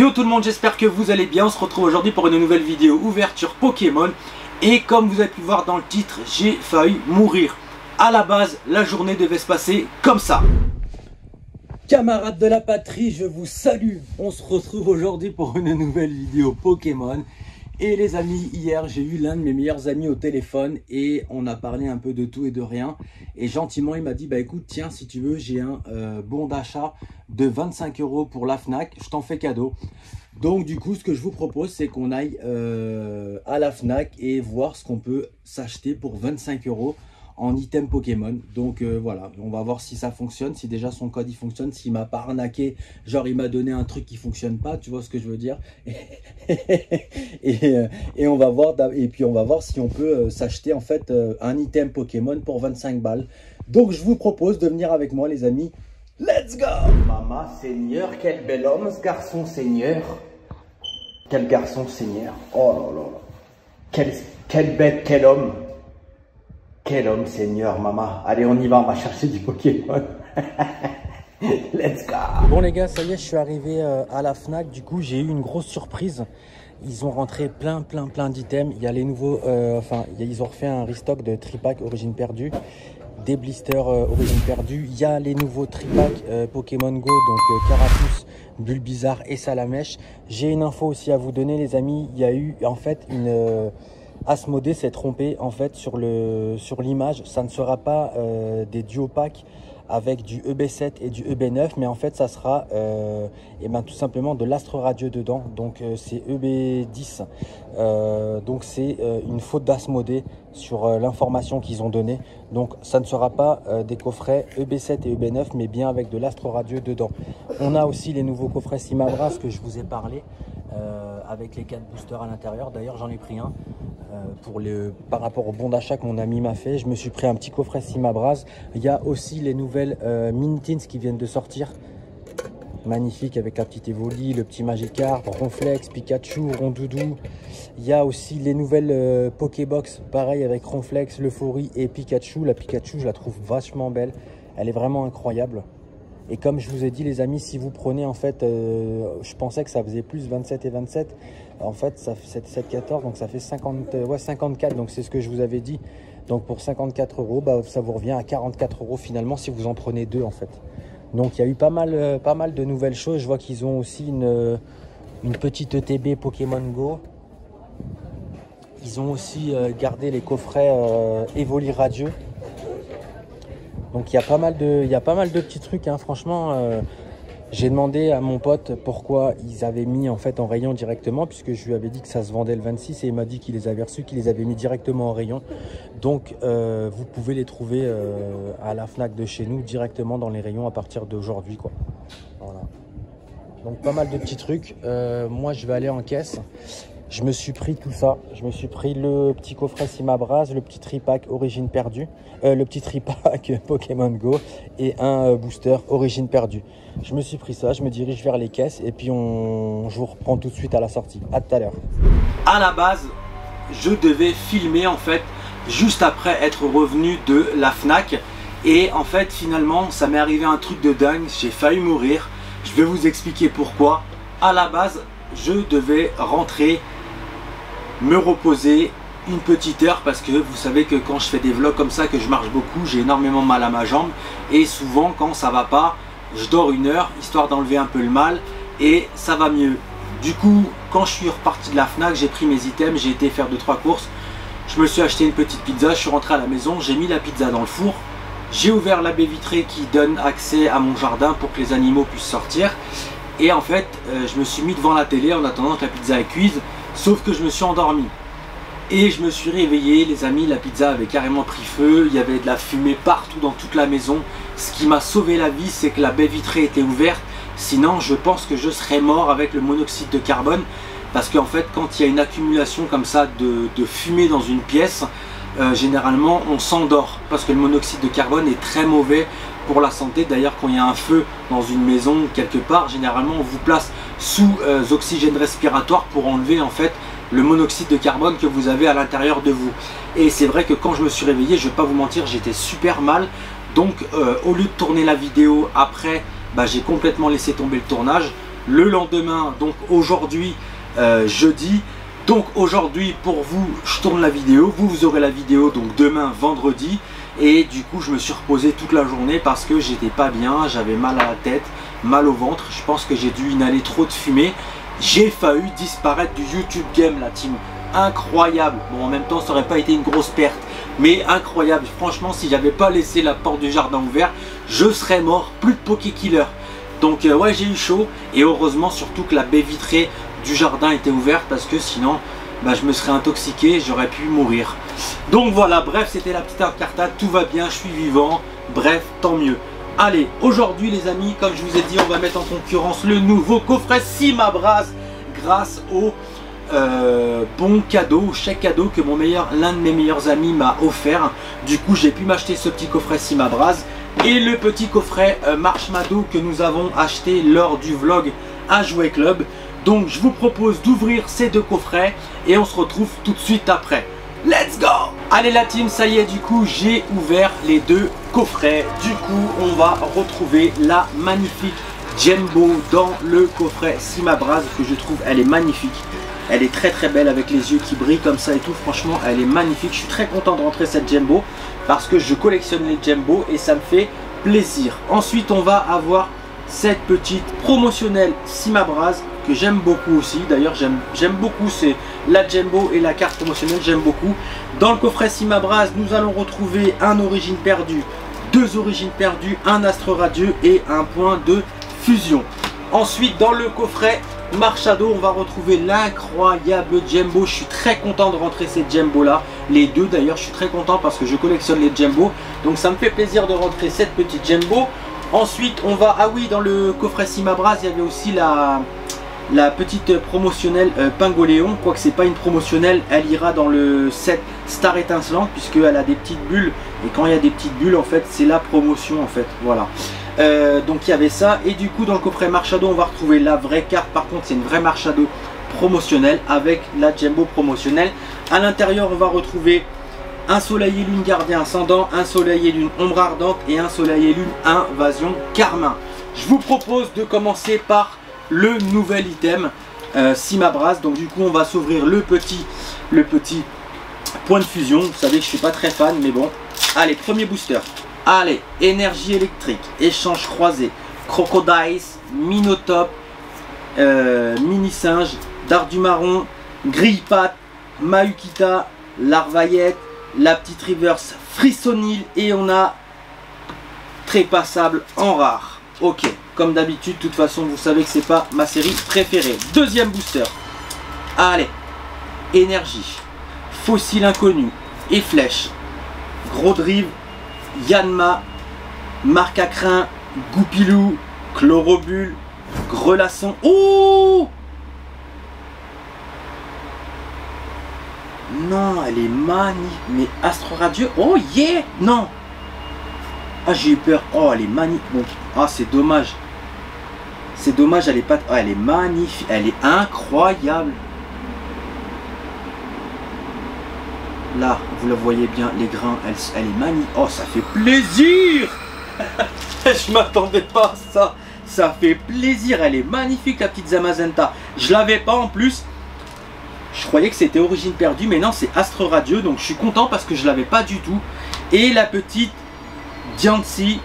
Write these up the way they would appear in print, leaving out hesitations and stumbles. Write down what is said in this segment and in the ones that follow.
Yo tout le monde, j'espère que vous allez bien. On se retrouve aujourd'hui pour une nouvelle vidéo ouverture Pokémon. Et comme vous avez pu voir dans le titre, j'ai failli mourir. À la base, la journée devait se passer comme ça. Camarades de la patrie, je vous salue. On se retrouve aujourd'hui pour une nouvelle vidéo Pokémon. Et les amis, hier j'ai eu l'un de mes meilleurs amis au téléphone et on a parlé un peu de tout et de rien. Et gentiment il m'a dit, bah écoute, tiens, si tu veux, j'ai un bon d'achat de 25 € pour la Fnac, je t'en fais cadeau. Donc du coup, ce que je vous propose, c'est qu'on aille à la Fnac et voir ce qu'on peut s'acheter pour 25 € en item Pokémon. Donc voilà, on va voir si ça fonctionne, si déjà son code il fonctionne, s'il m'a pas arnaqué, genre il m'a donné un truc qui fonctionne pas, tu vois ce que je veux dire. et on va voir, et puis on va voir si on peut s'acheter en fait un item Pokémon pour 25 balles. Donc je vous propose de venir avec moi les amis. Let's go! Maman Seigneur, quel bel homme ce garçon Seigneur. Quel garçon Seigneur. Oh là là là. Quel bête, quel homme. Quel homme Seigneur, maman. Allez, on y va, on va chercher du Pokémon. Let's go. Bon les gars, ça y est, je suis arrivé à la Fnac. Du coup, j'ai eu une grosse surprise. Ils ont rentré plein d'items. Il y a les nouveaux, ils ont refait un restock de tripack origine perdue, des blisters origine perdue. Il y a les nouveaux tripack Pokémon Go, donc Carapuce, Bulbizarre et Salamèche. J'ai une info aussi à vous donner les amis. Il y a eu en fait une... Asmodée s'est trompé en fait sur l'image. Ça ne sera pas des duo packs avec du EB7 et du EB9, mais en fait ça sera tout simplement de l'Astre Radieux dedans. Donc c'est EB10. Donc c'est une faute d'Asmodée sur l'information qu'ils ont donnée. Donc ça ne sera pas des coffrets EB7 et EB9, mais bien avec de l'Astre Radieux dedans. On a aussi les nouveaux coffrets Simabras que je vous ai parlé. Avec les 4 boosters à l'intérieur. D'ailleurs j'en ai pris un par rapport au bon d'achat que mon ami m'a fait. Je me suis pris un petit coffret Simabras. Il y a aussi les nouvelles Minitins qui viennent de sortir, magnifique, avec la petite Evoli, le petit Magikarp, Ronflex, Pikachu, Rondoudou. Il y a aussi les nouvelles Pokébox, pareil avec Ronflex, l'Euphorie et Pikachu. La Pikachu je la trouve vachement belle, elle est vraiment incroyable. Et comme je vous ai dit les amis, si vous prenez en fait, je pensais que ça faisait plus 27 et 27. En fait ça fait 7, 14, donc ça fait 54, donc c'est ce que je vous avais dit. Donc pour 54 €, bah, ça vous revient à 44 € finalement si vous en prenez deux en fait. Donc il y a eu pas mal de nouvelles choses. Je vois qu'ils ont aussi une petite ETB Pokémon Go. Ils ont aussi gardé les coffrets Evoli Radieux. Donc il y a pas mal de petits trucs, hein. Franchement, j'ai demandé à mon pote pourquoi ils avaient mis en fait en rayon directement, puisque je lui avais dit que ça se vendait le 26 et il m'a dit qu'il les avait reçus, qu'il les avait mis directement en rayon. Donc vous pouvez les trouver à la Fnac de chez nous directement dans les rayons à partir d'aujourd'hui, quoi. Voilà. Donc pas mal de petits trucs. Moi je vais aller en caisse. Je me suis pris tout ça. Je me suis pris le petit coffret Simabras, le petit tripack origine perdue, le petit tripack Pokémon Go et un booster origine perdue. Je me suis pris ça, je me dirige vers les caisses et puis je vous reprends tout de suite à la sortie. À tout à l'heure. À la base, je devais filmer en fait juste après être revenu de la Fnac. Et en fait finalement ça m'est arrivé un truc de dingue, j'ai failli mourir. Je vais vous expliquer pourquoi. À la base, je devais rentrer, me reposer une petite heure parce que vous savez que quand je fais des vlogs comme ça, que je marche beaucoup, j'ai énormément mal à ma jambe et souvent quand ça va pas, je dors une heure histoire d'enlever un peu le mal et ça va mieux. Du coup, quand je suis reparti de la Fnac, j'ai pris mes items, j'ai été faire 2-3 courses, je me suis acheté une petite pizza, je suis rentré à la maison, j'ai mis la pizza dans le four, j'ai ouvert la baie vitrée qui donne accès à mon jardin pour que les animaux puissent sortir et en fait, je me suis mis devant la télé en attendant que la pizza est cuise. Sauf que je me suis endormi et je me suis réveillé, les amis, la pizza avait carrément pris feu, il y avait de la fumée partout dans toute la maison. Ce qui m'a sauvé la vie, c'est que la baie vitrée était ouverte, sinon je pense que je serais mort avec le monoxyde de carbone. Parce qu'en fait, quand il y a une accumulation comme ça de fumée dans une pièce, généralement on s'endort. Parce que le monoxyde de carbone est très mauvais pour la santé. D'ailleurs, quand il y a un feu dans une maison quelque part, généralement on vous place sous oxygène respiratoire pour enlever en fait le monoxyde de carbone que vous avez à l'intérieur de vous. Et c'est vrai que quand je me suis réveillé, je vais pas vous mentir, j'étais super mal. Donc au lieu de tourner la vidéo après, bah, j'ai complètement laissé tomber le tournage. le lendemain, donc aujourd'hui, jeudi. Donc aujourd'hui, pour vous, je tourne la vidéo. Vous aurez la vidéo donc demain, vendredi. Et du coup, je me suis reposé toute la journée parce que j'étais pas bien. J'avais mal à la tête, mal au ventre. Je pense que j'ai dû inhaler trop de fumée. J'ai failli disparaître du YouTube Game, la team. Incroyable. Bon, en même temps, ça n'aurait pas été une grosse perte, mais incroyable. Franchement, si j'avais pas laissé la porte du jardin ouverte, je serais mort. Plus de Poké-Killer. Donc ouais, j'ai eu chaud. Et heureusement surtout que la baie vitrée du jardin était ouverte, parce que sinon bah, je me serais intoxiqué, j'aurais pu mourir. Donc voilà, bref, c'était la petite incartade. Tout va bien, je suis vivant. Bref, tant mieux. Allez, aujourd'hui les amis, comme je vous ai dit, on va mettre en concurrence le nouveau coffret Simabraz grâce au bon cadeau, chèque cadeau que l'un de mes meilleurs amis m'a offert. Du coup, j'ai pu m'acheter ce petit coffret Simabraz et le petit coffret Marshmallow que nous avons acheté lors du vlog à Jouet Club. Donc, je vous propose d'ouvrir ces deux coffrets et on se retrouve tout de suite après. Let's go! Allez la team, ça y est, du coup, j'ai ouvert les deux coffrets. Du coup, on va retrouver la magnifique Jumbo dans le coffret Simabraz que je trouve, elle est magnifique. Elle est très très belle avec les yeux qui brillent comme ça et tout. Franchement, elle est magnifique. Je suis très content de rentrer cette Jumbo parce que je collectionne les Jumbo et ça me fait plaisir. Ensuite, on va avoir cette petite promotionnelle Simabraz que j'aime beaucoup aussi. D'ailleurs, j'aime beaucoup, c'est la Jumbo et la carte promotionnelle, j'aime beaucoup. Dans le coffret Simabraz, nous allons retrouver un origine perdue, deux origines perdues, un astre radieux et un point de fusion. Ensuite, dans le coffret Marshmallow, on va retrouver l'incroyable Jumbo. Je suis très content de rentrer ces Jumbo là. Les deux d'ailleurs, je suis très content parce que je collectionne les Jumbo. Donc ça me fait plaisir de rentrer cette petite Jumbo. Ensuite, on va... Ah oui, dans le coffret Simabraz, il y avait aussi la petite promotionnelle Pingoléon. Quoique c'est pas une promotionnelle, elle ira dans le set Star étincelante puisqu'elle a des petites bulles. Et quand il y a des petites bulles, en fait, c'est la promotion en fait. Voilà. Donc il y avait ça. Et du coup, dans le coffret Marshmallow, on va retrouver la vraie carte. Par contre, c'est une vraie Marshmallow promotionnelle avec la Jumbo promotionnelle. À l'intérieur, on va retrouver un soleil et lune gardien ascendant, un soleil et lune ombre ardente et un soleil et lune invasion carmin. Je vous propose de commencer par le nouvel item Simabraz. Donc du coup, on va s'ouvrir le petit point de fusion. Vous savez que je suis pas très fan, mais bon. Allez, premier booster. Allez, énergie électrique, échange croisé, crocodiles, minotop, mini singe, dard du marron, grille-patte, Mahukita, larvaillette, la petite reverse frissonil et on a trépassable en rare. Ok, comme d'habitude, de toute façon, vous savez que c'est pas ma série préférée. Deuxième booster. Allez, énergie, fossile inconnu et flèche, gros drive, Yanma, marque à crin, Goupilou, Chlorobule, Grelasson. Oh! Non, elle est magnifique. Mais Astre Radieux. Oh yeah! Non! Ah, j'ai eu peur. Oh, elle est magnifique. Bon. Ah, c'est dommage. C'est dommage, elle est pas... Oh, elle est magnifique. Elle est incroyable. Là, vous la voyez bien, les grains, elle est magnifique. Oh, ça fait plaisir. Je m'attendais pas à ça. Ça fait plaisir. Elle est magnifique, la petite Zamazenta. Je l'avais pas en plus. Je croyais que c'était origine perdue, mais non, c'est Astre Radieux. Donc, je suis content parce que je l'avais pas du tout. Et la petite Diancie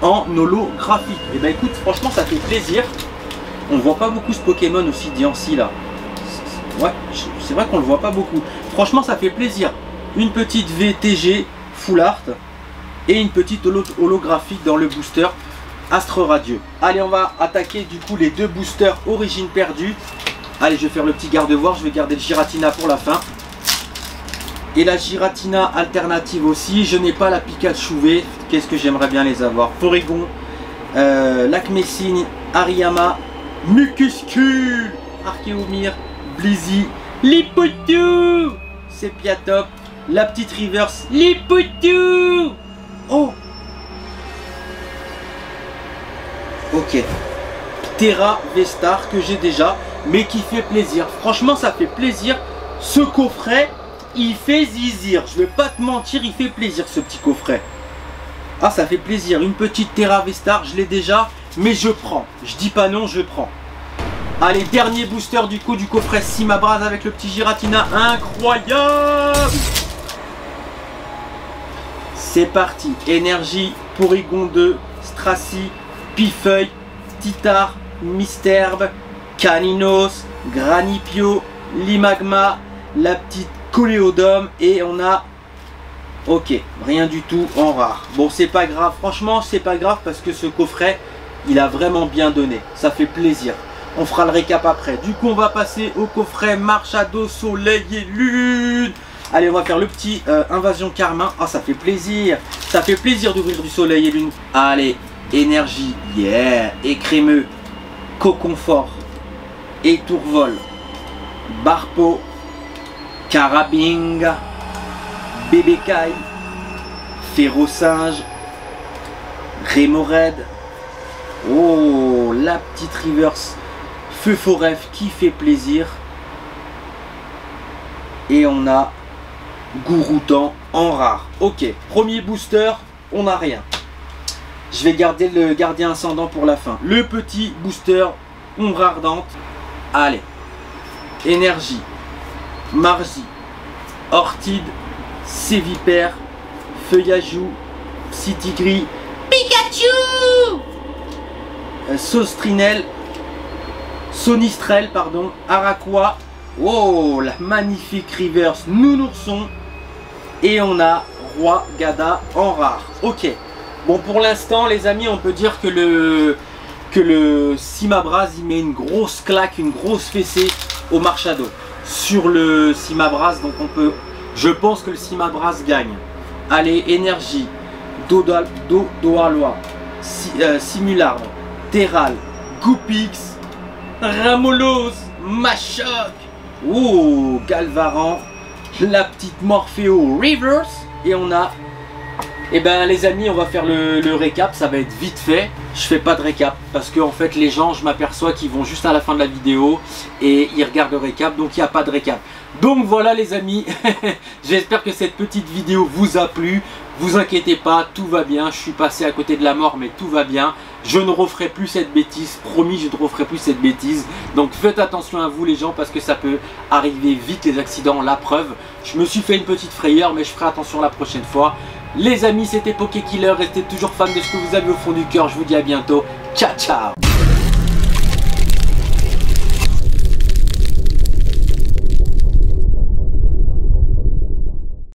en holographique. Et ben écoute, franchement, ça fait plaisir. On voit pas beaucoup ce Pokémon aussi, Diancie là. Ouais, c'est vrai qu'on le voit pas beaucoup. Franchement, ça fait plaisir. Une petite VTG full art et une petite holographique dans le booster Astre Radieux. Allez, on va attaquer du coup les deux boosters origine perdue. Allez, je vais faire le petit garde-voir. Je vais garder le Giratina pour la fin. Et la Giratina alternative aussi. Je n'ai pas la Pikachu V. Qu'est-ce que j'aimerais bien les avoir? Porygon, Lacmessine, Hariyama, Mucuscule, Archeomir, Blizzy, Lipotu, Sepiatop, la petite reverse, Lipotu. Oh! Ok. Terra Vestar que j'ai déjà, mais qui fait plaisir. Franchement, ça fait plaisir. Ce coffret, il fait zizir. Je vais pas te mentir, il fait plaisir ce petit coffret. Ah, ça fait plaisir. Une petite Terra Vestar, je l'ai déjà, mais je prends. Je dis pas non, je prends. Allez, dernier booster du coup du coffret Simabras avec le petit Giratina incroyable. C'est parti. Énergie, Porygon 2, Stracy, Pifeuille, Titar, Misterbe, Caninos, Granipio, Limagma, la petite Coléodome et on a... Ok, rien du tout en rare. Bon, c'est pas grave, franchement, c'est pas grave parce que ce coffret, il a vraiment bien donné. Ça fait plaisir. On fera le récap après. Du coup, on va passer au coffret Marchado, Soleil et Lune. Allez, on va faire le petit Invasion Carmin. Ah, ça fait plaisir. Ça fait plaisir d'ouvrir du Soleil et Lune. Allez, Énergie, yeah. Écrémeux, Coconfort, Étourvol, Barpo, Carabing, Bébécaille, Férocinge, Rémoraid. Oh, la petite reverse Feu Foref qui fait plaisir. Et on a Gouroutan en rare. Ok, premier booster, on n'a rien. Je vais garder le gardien ascendant pour la fin. Le petit booster ombre ardente. Allez, Énergie, Margie, Ortide, Sévipère, Feuillajou, Psytigris, Pikachu, Sostrinel, Sonistrel, pardon, Araquois. Oh, la magnifique reverse Nounourson. Et on a Roi Gada en rare. Ok. Bon, pour l'instant, les amis, on peut dire que le Simabras, il met une grosse claque, une grosse fessée au Marchado. Sur le Simabras, donc on peut... Je pense que le Simabras gagne. Allez, Énergie, Doalois, Simularbre, Terral, Goupix, Ramolos, Machoc. Oh, Galvaran, la petite Morpheo Reverse. Et on a... Eh ben les amis, on va faire le récap, ça va être vite fait. Je fais pas de récap parce que en fait les gens, je m'aperçois qu'ils vont juste à la fin de la vidéo et ils regardent le récap, donc il n'y a pas de récap. Donc voilà les amis, j'espère que cette petite vidéo vous a plu. Vous inquiétez pas, tout va bien, je suis passé à côté de la mort mais tout va bien. Je ne referai plus cette bêtise, promis, je ne referai plus cette bêtise. Donc faites attention à vous les gens parce que ça peut arriver vite les accidents, la preuve. Je me suis fait une petite frayeur mais je ferai attention la prochaine fois. Les amis, c'était Pokékiller, restez toujours fan de ce que vous avez au fond du cœur, je vous dis à bientôt, ciao ciao.